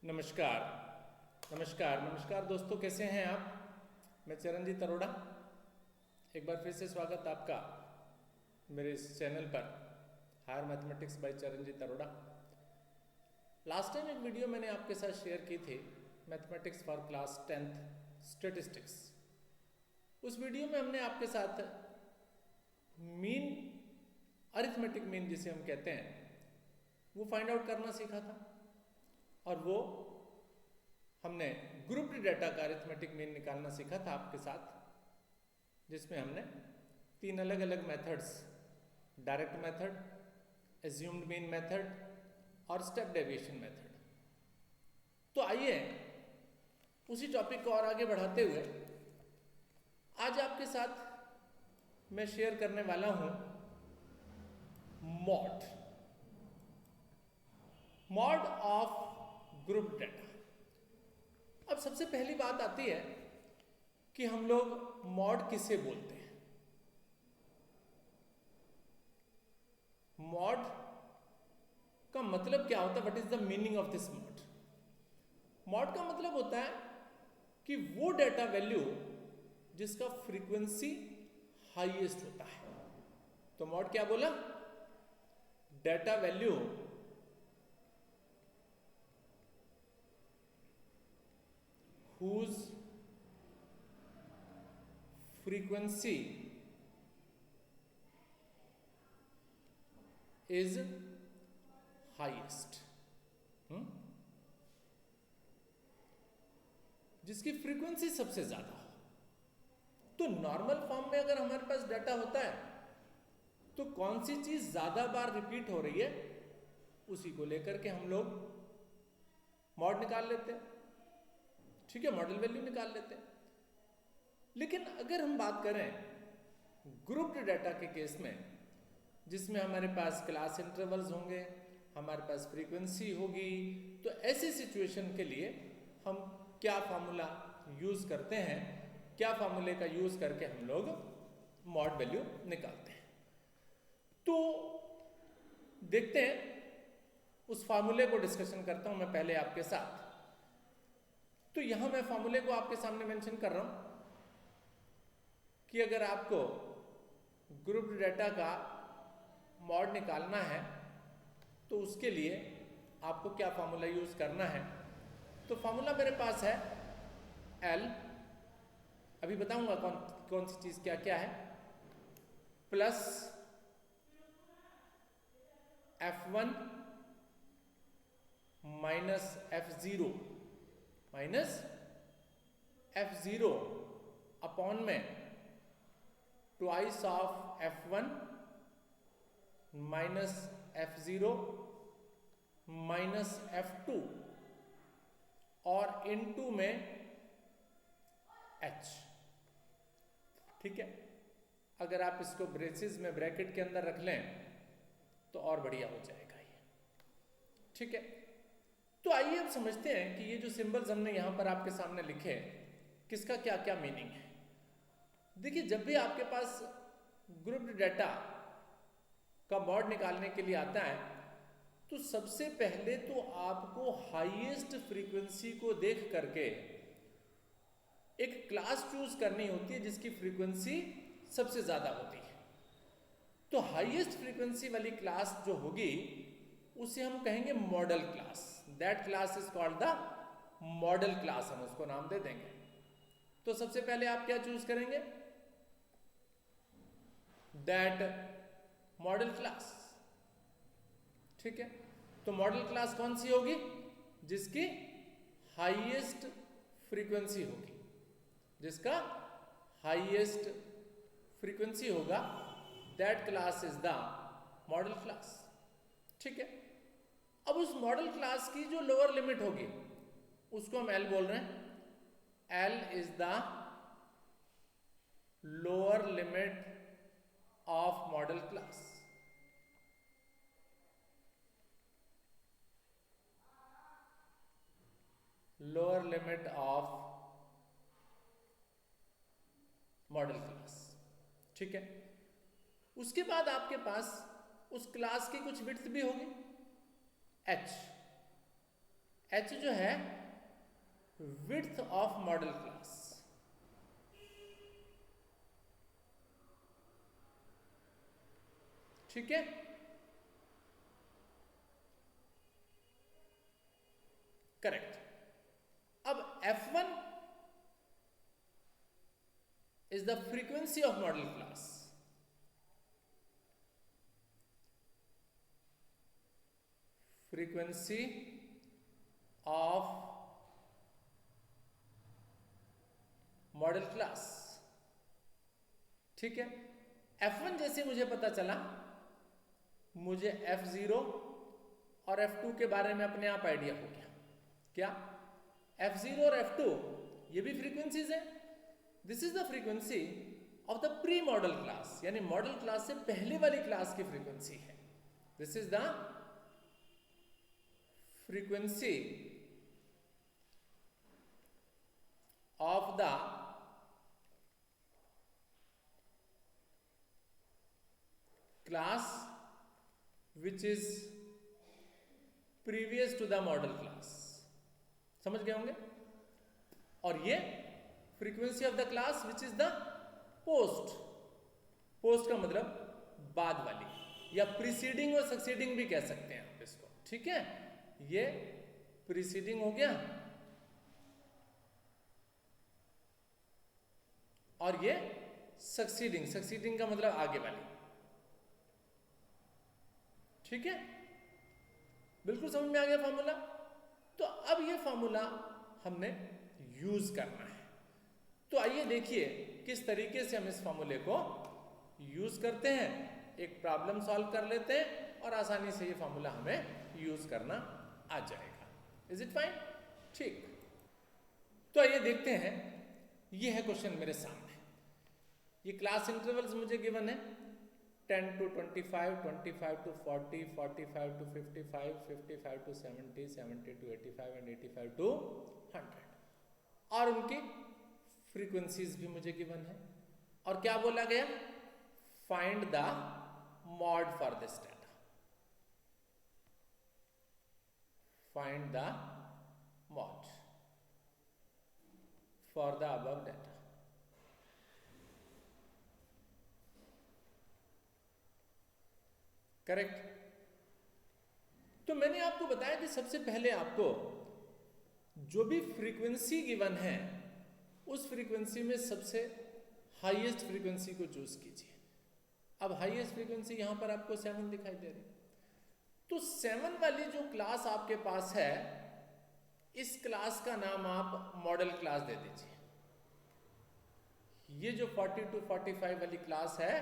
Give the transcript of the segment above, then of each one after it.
नमस्कार नमस्कार नमस्कार दोस्तों, कैसे हैं आप। मैं चरणजीत अरोड़ा, एक बार फिर से स्वागत आपका मेरे इस चैनल पर higher mathematics by Charanjit Arora. Last time एक वीडियो मैंने आपके साथ शेयर की थी, mathematics for class 10th statistics. उस वीडियो में हमने आपके साथ मीन, अरिथमेटिक मीन जिसे हम कहते हैं, वो फाइंड आउट करना सीखा था। और वो हमने ग्रुप्ड डेटा का अरिथमेटिक मीन निकालना सीखा था आपके साथ, जिसमें हमने 3 अलग अलग methods, direct method, assumed mean method और स्टेप डेविएशन मेथड। तो आइए उसी टॉपिक को और आगे बढ़ाते हुए आज आपके साथ मैं शेयर करने वाला हूं मॉड ऑफ ग्रुप डेटा। अब सबसे पहली बात आती है कि हम लोग मॉड किसे बोलते हैं। मॉड का मतलब क्या होता है? What is the meaning of this mod? Mod का मतलब होता है कि वो डेटा वैल्यू जिसका फ्रीक्वेंसी हाईएस्ट होता है। तो मॉड क्या बोला? Data value whose frequency is highest। जिसकी फ्रीक्वेंसी सबसे ज्यादा हो। तो नॉर्मल फॉर्म में अगर हमारे पास डाटा होता है तो कौन सी चीज ज्यादा बार रिपीट हो रही है, उसी को लेकर के हम लोग मॉड निकाल लेते हैं। ठीक है, मॉडल वैल्यू निकाल लेते हैं। लेकिन अगर हम बात करें ग्रुप्ड डेटा के केस में, जिसमें हमारे पास क्लास इंटरवल्स होंगे, हमारे पास फ्रीक्वेंसी होगी, तो ऐसी सिचुएशन के लिए हम क्या फॉर्मूला यूज करते हैं, क्या फॉर्मूले का यूज करके हम लोग मॉड वैल्यू निकालते हैं। तो देखते हैं, उस फॉर्मूले को डिस्कशन करता हूं मैं पहले आपके साथ। तो यहां मैं फॉर्मूले को आपके सामने मेंशन कर रहा हूं कि अगर आपको ग्रुप डेटा का मॉड निकालना है तो उसके लिए आपको क्या फॉर्मूला यूज करना है। तो फॉर्मूला मेरे पास है L, अभी बताऊंगा कौन सी चीज क्या क्या है, plus F1 minus F0 upon में twice of F1 minus F0 minus F2 और इनटू में H। ठीक है, अगर आप इसको ब्रेसेस में ब्रैकेट के अंदर रख लें तो और बढ़िया हो जाएगा ये। ठीक है, तो आइए अब समझते हैं कि ये जो सिंबल्स हमने यहां पर आपके सामने लिखे, किसका क्या क्या मीनिंग है। देखिए, जब भी आपके पास ग्रुप्ड डेटा का मॉड निकालने के लिए आता है तो सबसे पहले तो आपको हाईएस्ट फ्रीक्वेंसी को देख करके एक क्लास चूज करनी होती है जिसकी फ्रीक्वेंसी सबसे ज्यादा होती है। तो हाईएस्ट फ्रीक्वेंसी वाली क्लास जो होगी उसे हम कहेंगे model class. That class is called the model class, हम उसको नाम दे देंगे। तो सबसे पहले आप क्या चूज करेंगे? That model class. ठीक है, तो मॉडल क्लास कौन सी होगी? जिसकी हाईएस्ट फ्रीक्वेंसी होगी, जिसका हाईएस्ट फ्रीक्वेंसी होगा, that class is the model class. ठीक है, अब उस मॉडल क्लास की जो लोअर लिमिट होगी उसको हम L बोल रहे हैं। L is the lower limit of model class. Lower limit of model class. ठीक है, उसके बाद आपके पास उस क्लास की कुछ विड्थ भी होगी, H। h जो है विड्थ ऑफ मॉडल क्लास, ठीक है। करेक्ट। अब f1 is the frequency of model class. Frequency of model class, ठीक है। F1 जैसे मुझे पता चला, मुझे F0 और F2 के बारे में अपने आप आइडिया हो गया। क्या? F0 और F2 ये भी फ्रीक्वेंसीज है। This is the frequency of the pre model class, यानी मॉडल क्लास से पहले वाली क्लास की फ्रीक्वेंसी है। This is the frequency of the class which is previous to the model class. समझ गए होंगे। और ये frequency of the class which is the post. Post का मतलब बाद वाली, या प्रीसीडिंग और सक्सीडिंग भी कह सकते हैं आप इसको, ठीक है। ये प्रीसीडिंग हो गया और ये सक्सीडिंग। सक्सीडिंग का मतलब आगे वाली, ठीक है। बिल्कुल समझ में आ गया फॉर्मूला। तो अब ये फॉर्मूला हमने यूज करना है। तो आइए देखिए किस तरीके से हम इस फॉर्मूले को यूज करते हैं। एक प्रॉब्लम सॉल्व कर लेते हैं और आसानी से ये फॉर्मूला हमें यूज करना आ जाएगा। Is it fine? ठीक। तो आइए देखते हैं। ये है क्वेश्चन मेरे सामने। ये क्लास इंटरवल्स मुझे गिवन है 10 to 25, 25 to 40, 45 to 55, 55 to 70, 70 to 85 and 85 to 100। और उनकी फ्रीक्वेंसीज भी मुझे गिवन है। और क्या बोला गया? Find the mod for this data. Find the mod for the above data. Correct. तो मैंने आपको बताया कि सबसे पहले आपको जो भी फ्रीक्वेंसी गिवन है उस फ्रीक्वेंसी में सबसे हाईएस्ट फ्रीक्वेंसी को चूज कीजिए। अब हाईएस्ट फ्रीक्वेंसी यहां पर आपको 7 दिखाई दे रही। तो 7 वाली जो क्लास आपके पास है, इस क्लास का नाम आप मॉडल क्लास दे दीजिए। ये जो 40 to 45 वाली क्लास है,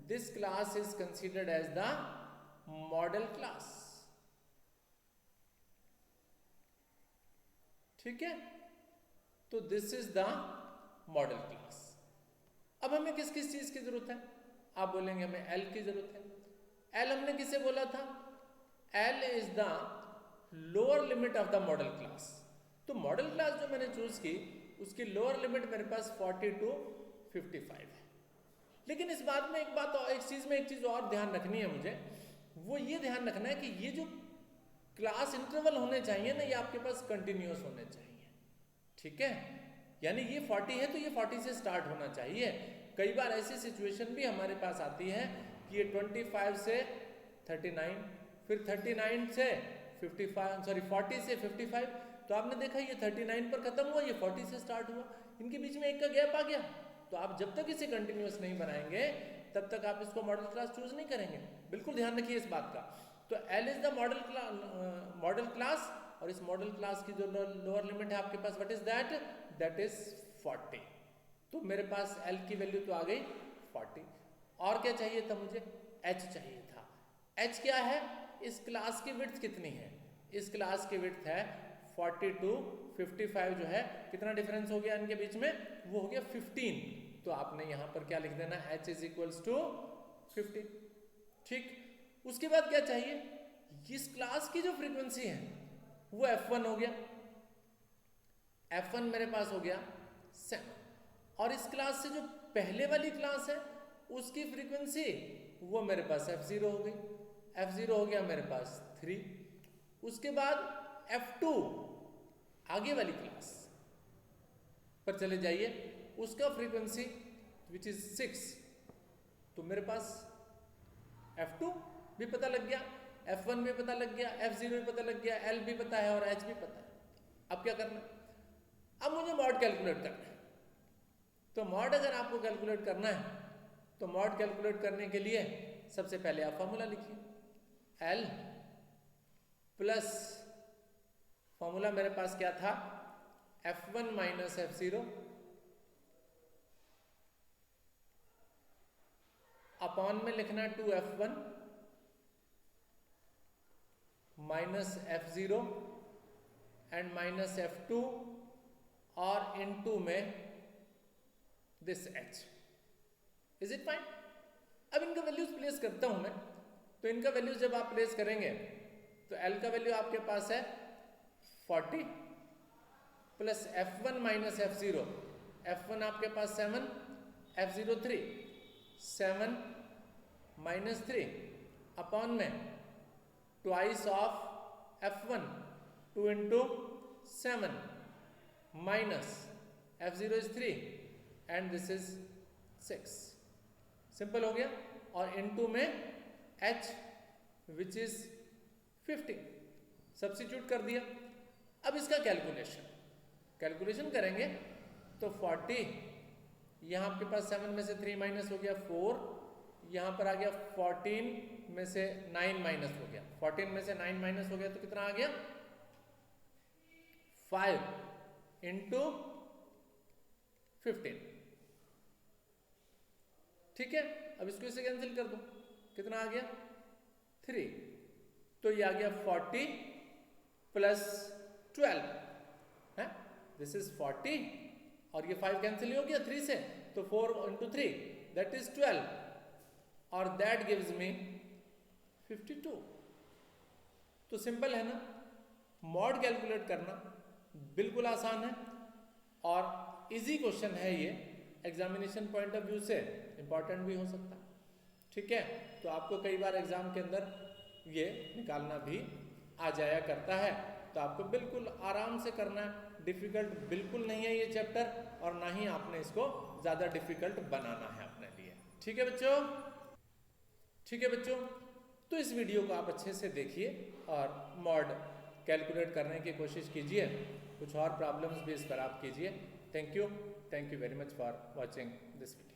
this class is considered as the model class, ठीक है। तो this is the model class। अब हमें किस किस चीज की जरूरत है? आप बोलेंगे हमें L की जरूरत है। L हमने किसे बोला था? L is the lower limit of the model class। तो मॉडल क्लास जो मैंने चूज की उसकी लोअर लिमिट मेरे पास 40 to 55 है। लेकिन इस बात में एक चीज और ध्यान रखनी है मुझे। वो ये ध्यान रखना है कि ये जो क्लास इंटरवल होने चाहिए ना, ये आपके पास कंटिन्यूअस होने चाहिए, ठीक है। यानी ये 40 है तो ये 40 से स्टार्ट होना चाहिए। कई बार ऐसी सिचुएशन भी हमारे पास आती है कि ये 25 से 39, फिर 39 से 40 से 55। तो आपने देखा ये 39 पर खत्म हुआ, ये 40 से स्टार्ट हुआ, इनके बीच में एक का गैप आ गया। तो आप जब तक इसे कंटिन्यूअस नहीं बनाएंगे तब तक आप इसको मॉडल क्लास चूज नहीं करेंगे। बिल्कुल ध्यान रखिए इस बात का। तो L is the model class, और इस मॉडल क्लास की जो लोअर लिमिट है आपके पास, what is that? That is 40। तो मेरे पास L की वैल्यू तो आ गई 40। और क्या चाहिए था मुझे? H चाहिए था। H क्या है? इस क्लास की विड्थ कितनी है? इस क्लास की विड्थ है 40 to 55 जो है, कितना डिफरेंस हो गया इनके बीच में? वो हो गया 15। तो आपने यहां पर क्या लिख देना? H इज इक्वल्स टू 15, ठीक। उसके बाद क्या चाहिए? इस क्लास की जो फ्रीक्वेंसी है वो F1 हो गया। F1 मेरे पास हो गया 7। और इस क्लास से जो पहले वाली क्लास है उसकी फ्रीक्वेंसी वो मेरे पास F0 हो गई। F0 हो गया मेरे पास 3। उसके बाद F2 आगे वाली क्लास पर चले जाइए, उसका फ्रीक्वेंसी विच इज 6, तो मेरे पास F2 भी पता लग गया, F1 भी पता लग गया, F0 भी पता लग गया, L भी पता है और H भी पता है। अब क्या करना, अब मुझे मॉड कैलकुलेट करना है। तो मॉड अगर आपको कैलकुलेट करना है तो मॉड कैलकुलेट करने के लिए सबसे पहले आप फॉर्मूला लिखिए, L प्लस फॉर्मूला मेरे पास क्या था, F1 माइनस F0 अपॉन में लिखना है 2F1 minus F0 and minus F2 और इनटू में this H। Is it fine? अब इनका वैल्यूज प्लेस करता हूं मैं। तो इनका वैल्यूज जब आप प्लेस करेंगे तो L का वैल्यू आपके पास है 40 plus F1 minus F0, F1 आपके पास 7, F0 3, 7 माइनस 3 अपॉन में twice of F1 2 into 7 minus F0 is 3 and this is 6। Simple हो गया। और इनटू में H विच इज 50 सब्स्टिट्यूट कर दिया। अब इसका कैलकुलेशन करेंगे तो 40 यहाँ आपके पास 7 में से 3 माइनस हो गया 4, यहाँ पर आ गया 14 में से 9 माइनस हो गया, 14 में से 9 माइनस हो गया तो कितना आ गया 5 इंटू 15। ठीक है, अब इसको इससे कैंसिल कर दो, कितना आ गया 3, तो ये आ गया 40 प्लस 12 है, दिस इज 40 और ये 5 कैंसिल हो गया 3 से, तो 4 इंटू 3 दैट इज 12 और दैट गिव्स मी 52। तो सिंपल है ना, मॉड कैलकुलेट करना बिल्कुल आसान है और इजी क्वेश्चन है ये, एग्जामिनेशन पॉइंट ऑफ व्यू से इंपॉर्टेंट भी हो सकता है। ठीक है, तो आपको कई बार एग्जाम के अंदर ये निकालना भी आ जाया करता है, तो आपको बिल्कुल आराम से करना है, डिफिकल्ट बिल्कुल नहीं है ये चैप्टर और ना ही आपने इसको ज़्यादा डिफिकल्ट बनाना है अपने लिए। ठीक है बच्चों, ठीक है बच्चों, तो इस वीडियो को आप अच्छे से देखिए और मॉड कैलकुलेट करने की कोशिश कीजिए, कुछ और प्रॉब्लम्स भी इस पर आप कीजिए। Thank you very much for watching this video.